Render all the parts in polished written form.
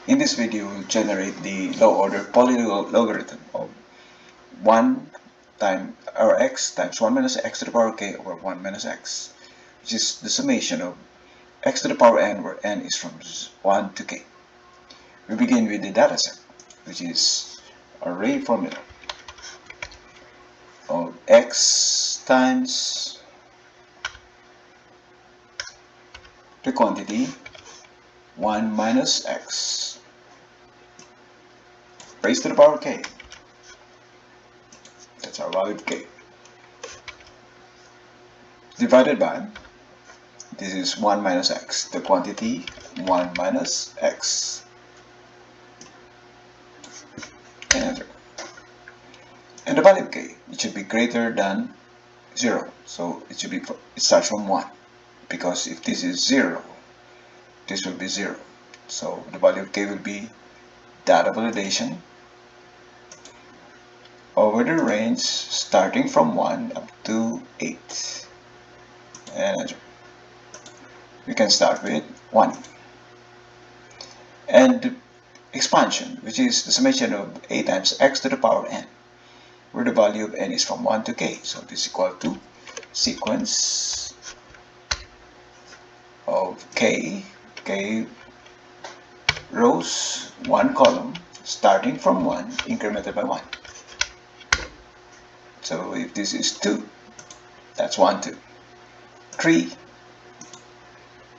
In this video, we'll generate the low-order polylogarithm of 1 times x times 1 minus x to the power k over 1 minus x, which is the summation of x to the power n, where n is from 1 to k. We begin with the dataset, which is array formula of x times the quantity 1 minus x raised to the power k. That's our value of k. Divided by, this is 1 minus x, the quantity 1 minus x. And enter. And the value of k, it should be greater than 0. So it starts from 1. Because if this is 0, this will be 0. So the value of k will be data validation over the range starting from 1 up to 8. And enter. We can start with 1. And the expansion, which is the summation of a times x to the power n, where the value of n is from 1 to k. So this is equal to sequence of k rows, 1 column, starting from 1, incremented by 1. So if this is 2, that's 1, 2, 3,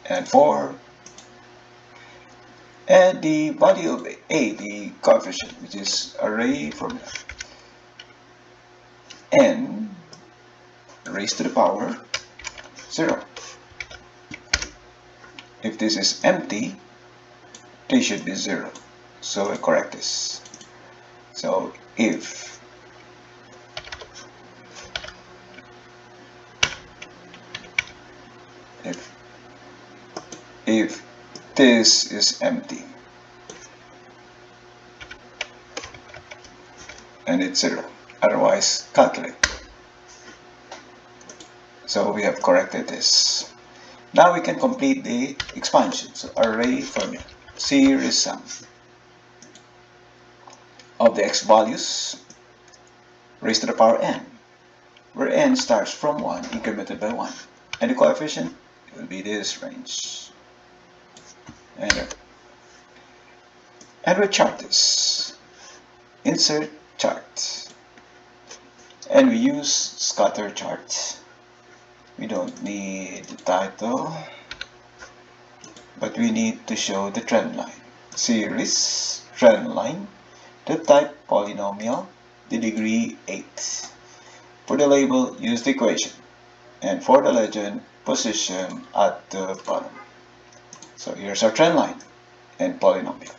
and 4, and the value of a, the coefficient, which is array formula, n raised to the power 0. If this is empty, they should be 0. So we correct this. So if this is empty and it's 0, otherwise calculate. So we have corrected this. Now we can complete the expansion. So array formula, series sum of the x values raised to the power n, where n starts from 1 incremented by 1, and the coefficient will be this range. Enter. And we chart this. Insert chart. And we use scatter chart. We don't need the title, but we need to show the trend line. Series trend line. The type polynomial. The degree 8. For the label, use the equation. And for the legend, position at the bottom. So here's our trend line and polynomial.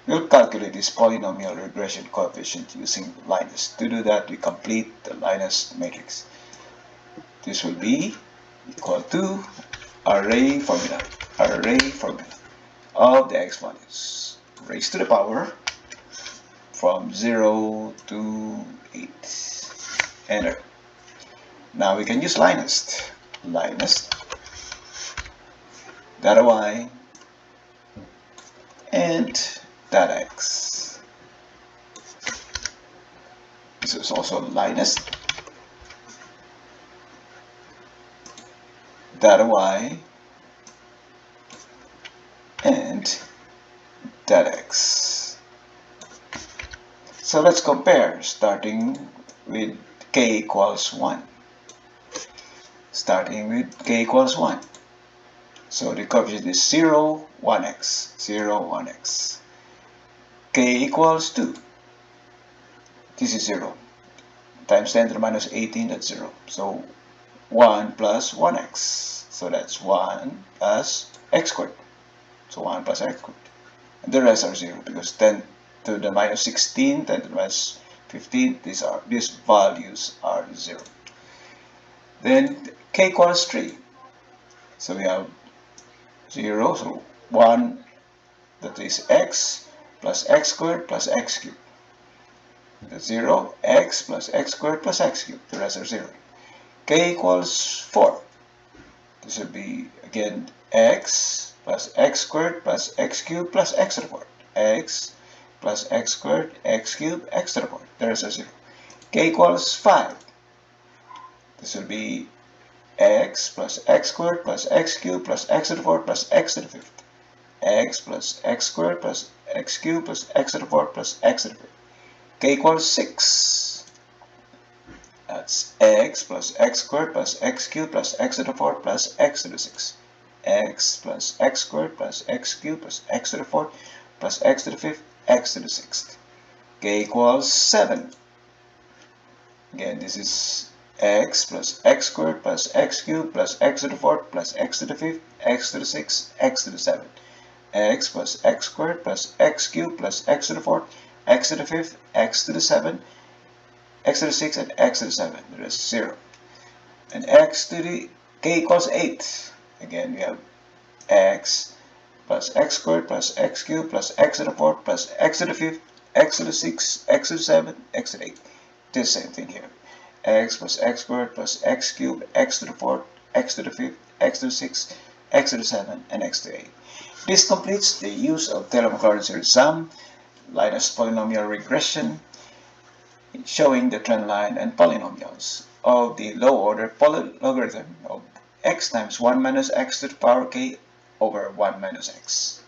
We'll calculate this polynomial regression coefficient using LINEST. To do that, we complete the LINEST matrix. This will be equal to array formula of the x values raised to the power from 0 to 8. Enter. Now we can use LINEST. Data y and data x. This is also LINEST. Data y and data x. So let's compare, starting with k equals 1. So the coefficient is 0, 1x, 0, 1x. K equals 2. This is 0. Times 10 to the minus 18, that's 0. So 1 plus 1x. So that's 1 plus x squared. So 1 plus x squared. And the rest are 0 because 10 to the minus 16, 10 to the minus 15, these values are 0. Then k equals 3. So we have 0, so 1, that is x plus x squared plus x cubed. That's 0, x plus x squared plus x cubed. The rest are 0. K equals 4. This will be again x plus x squared plus x cubed plus x to the fourth. x plus x squared, x cubed, x to the fourth. There's a 0. K equals 5. This will be x plus x squared plus x cubed plus x to the fourth plus x to the fifth. X plus x squared plus x cubed plus x to the fourth plus x to the fifth. K equals 6. That's x plus x squared plus x cubed plus x to the fourth plus x to the sixth. X plus x squared plus x cubed plus x to the fourth plus x to the fifth, x to the sixth. K equals 7. Again, this is x plus x squared plus x cubed plus x to the fourth plus x to the fifth, x to the sixth, x to the seventh. X plus x squared plus x cubed plus x to the fourth, x to the fifth, x to the seventh, x to the sixth, and x to the seventh. There is 0. And x to the k equals 8. Again, we have x plus x squared plus x cubed plus x to the fourth plus x to the fifth, x to the sixth, x to the seventh, x to the 8th. The same thing here. X plus x squared plus x cubed, x to the fourth, x to the fifth, x to the sixth, x to the seventh, and x to the 8th. This completes the use of Taylor-Maclaurin series sum, LINEST polynomial regression, showing the trend line and polynomials of the low-order polylogarithm of x times 1 minus x to the power k over 1 minus x.